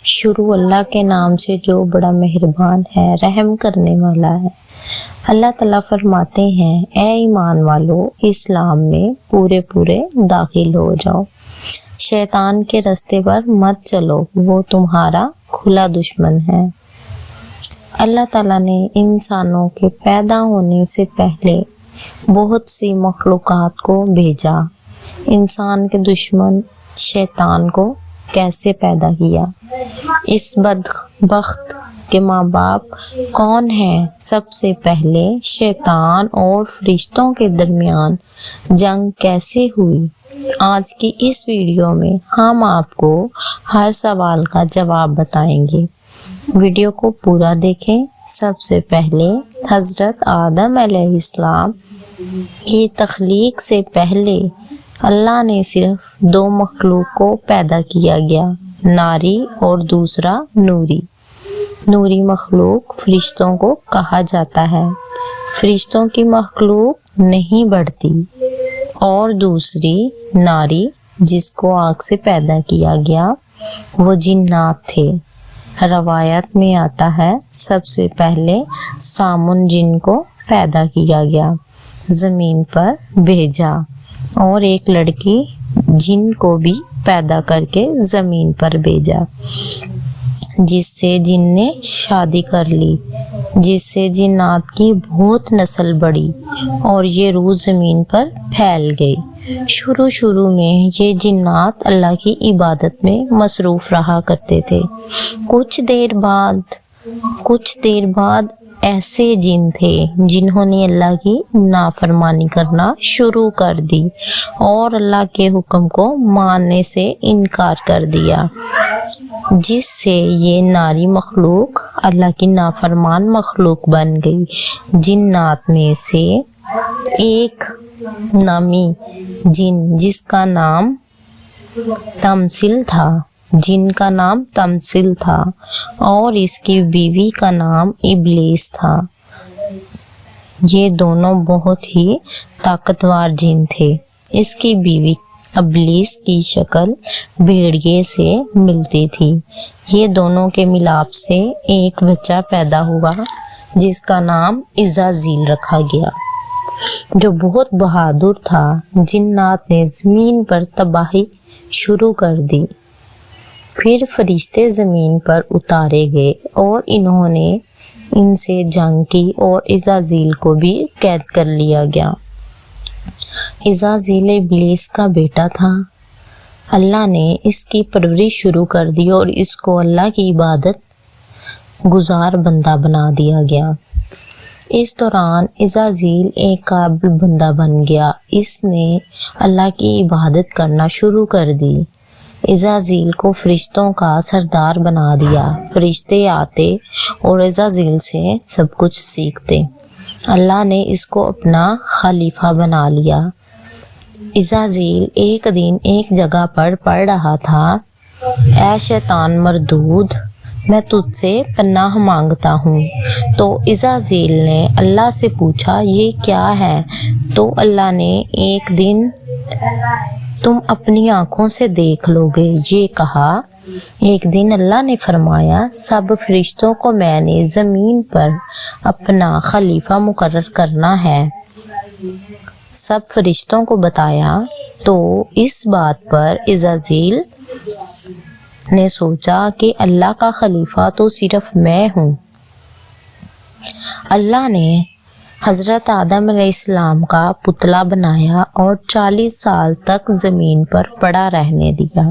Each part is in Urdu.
شروع اللہ کے نام سے جو بڑا مہربان ہے، رحم کرنے والا ہے۔ اللہ تعالیٰ فرماتے ہیں، اے ایمان والو، اسلام میں پورے داخل ہو جاؤ، شیطان کے راستے پر مت چلو، وہ تمہارا کھلا دشمن ہے۔ اللہ تعالیٰ نے انسانوں کے پیدا ہونے سے پہلے بہت سی مخلوقات کو بھیجا۔ انسان کے دشمن شیطان کو کیسے پیدا کیا؟ اس بدبخت کے ماں باپ کون ہیں؟ سب سے پہلے شیطان اور فرشتوں کے درمیان جنگ کیسے ہوئی؟ آج کی اس ویڈیو میں ہم آپ کو ہر سوال کا جواب بتائیں گے۔ ویڈیو کو پورا دیکھیں۔ سب سے پہلے حضرت آدم علیہ السلام کی تخلیق سے پہلے اللہ نے صرف دو مخلوق کو پیدا کیا گیا، ناری اور دوسرا نوری۔ نوری مخلوق فرشتوں کو کہا جاتا ہے۔ فرشتوں کی مخلوق نہیں بڑھتی۔ اور دوسری ناری جس کو آگ سے پیدا کیا گیا وہ جنات تھے۔ روایت میں آتا ہے سب سے پہلے سامن جن کو پیدا کیا گیا، زمین پر بھیجا، اور ایک لڑکی جن کو بھی پیدا کر کے زمین پر بھیجا، جس سے جن نے شادی کر لی، جس سے جنات کی بہت نسل بڑھی اور یہ روح زمین پر پھیل گئی۔ شروع میں یہ جنات اللہ کی عبادت میں مصروف رہا کرتے تھے۔ کچھ دیر بعد ایسے جن تھے جنہوں نے اللہ کی نافرمانی کرنا شروع کر دی اور اللہ کے حکم کو ماننے سے انکار کر دیا، جس سے یہ ناری مخلوق اللہ کی نافرمان مخلوق بن گئی۔ جنات میں سے ایک نامی جن جس کا نام تمثل تھا اور اس کی بیوی کا نام ابلیس تھا۔ یہ دونوں بہت ہی طاقتور جن تھے۔ اس کی بیوی ابلیس کی شکل بھیڑیے سے ملتی تھی۔ یہ دونوں کے ملاپ سے ایک بچہ پیدا ہوا جس کا نام عزازیل رکھا گیا، جو بہت بہادر تھا۔ جنات نے زمین پر تباہی شروع کر دی۔ پھر فرشتے زمین پر اتارے گئے اور انہوں نے ان سے جنگ کی اور عزازیل کو بھی قید کر لیا گیا۔ عزازیل ابلیس کا بیٹا تھا۔ اللہ نے اس کی پرورش شروع کر دی اور اس کو اللہ کی عبادت گزار بندہ بنا دیا گیا۔ اس دوران عزازیل ایک قابل بندہ بن گیا۔ اس نے اللہ کی عبادت کرنا شروع کر دی۔ عزازیل کو فرشتوں کا سردار بنا دیا۔ فرشتے آتے اور عزازیل سے سب کچھ سیکھتے۔ اللہ نے اس کو اپنا خلیفہ بنا لیا۔ عزازیل ایک دن ایک جگہ پر پڑھ رہا تھا، اے شیطان مردود، میں تجھ سے پناہ مانگتا ہوں۔ تو عزازیل نے اللہ سے پوچھا، یہ کیا ہے؟ تو اللہ نے ایک دن تم اپنی آنکھوں سے دیکھ لو گے، یہ کہا۔ ایک دن اللہ نے فرمایا، سب فرشتوں کو میں نے زمین پر اپنا خلیفہ مقرر کرنا ہے۔ سب فرشتوں کو بتایا تو اس بات پر عزازیل نے سوچا کہ اللہ کا خلیفہ تو صرف میں ہوں۔ اللہ نے حضرت آدم علیہ السلام کا پتلا بنایا اور 40 سال تک زمین پر پڑا رہنے دیا،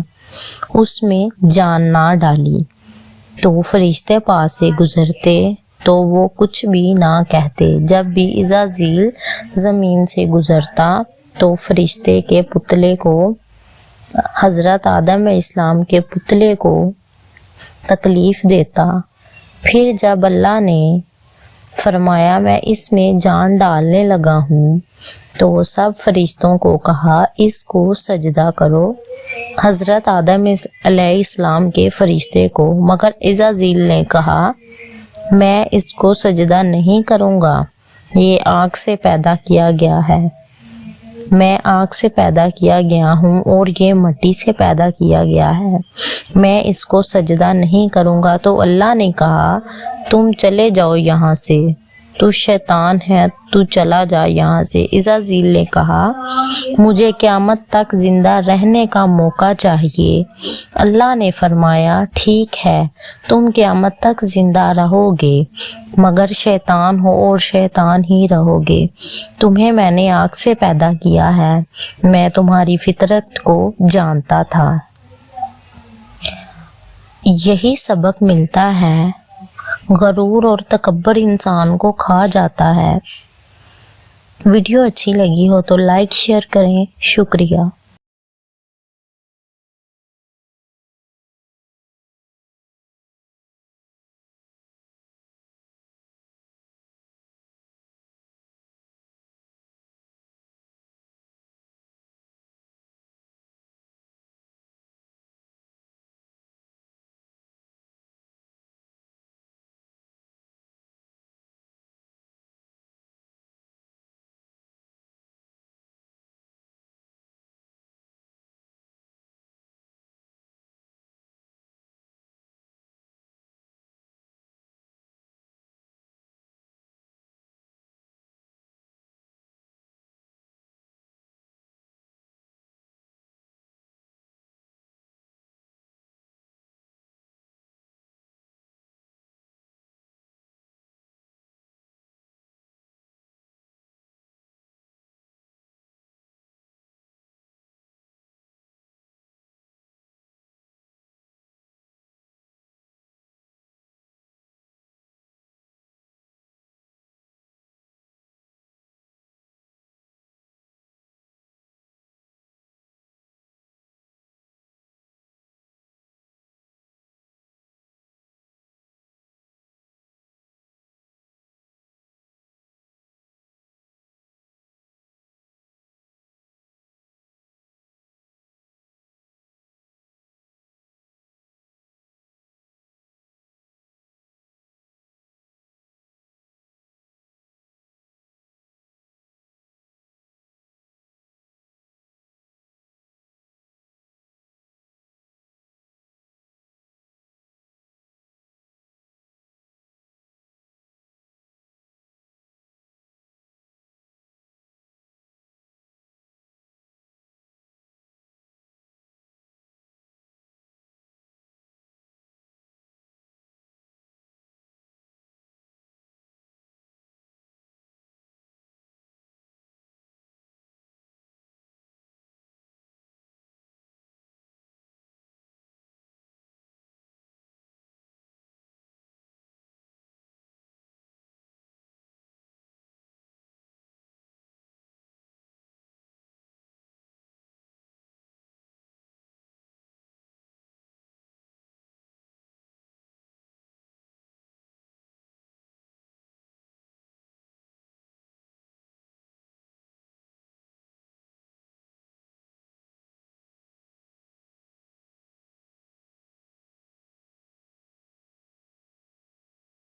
اس میں جان نہ ڈالی۔ تو فرشتے پاس سے گزرتے تو وہ کچھ بھی نہ کہتے۔ جب بھی عزازیل زمین سے گزرتا تو فرشتے کے پتلے کو، حضرت آدم علیہ السلام کے پتلے کو تکلیف دیتا۔ پھر جب اللہ نے فرمایا میں اس میں جان ڈالنے لگا ہوں تو سب فرشتوں کو کہا اس کو سجدہ کرو۔ حضرت آدم علیہ السلام کے فرشتے کو، مگر عزازیل نے کہا میں اس کو سجدہ نہیں کروں گا، یہ آگ سے پیدا کیا گیا ہے۔ میں آگ سے پیدا کیا گیا ہوں اور یہ مٹی سے پیدا کیا گیا ہے، میں اس کو سجدہ نہیں کروں گا۔ تو اللہ نے کہا تم چلے جاؤ یہاں سے، تو شیطان ہے، تو چلا جا یہاں سے۔ عزازیل نے کہا مجھے قیامت تک زندہ رہنے کا موقع چاہیے۔ اللہ نے فرمایا ٹھیک ہے، تم قیامت تک زندہ رہو گے، مگر شیطان ہو اور شیطان ہی رہو گے۔ تمہیں میں نے آگ سے پیدا کیا ہے، میں تمہاری فطرت کو جانتا تھا۔ یہی سبق ملتا ہے، غرور اور تکبر انسان کو کھا جاتا ہے۔ ویڈیو اچھی لگی ہو تو لائک شیئر کریں۔ شکریہ۔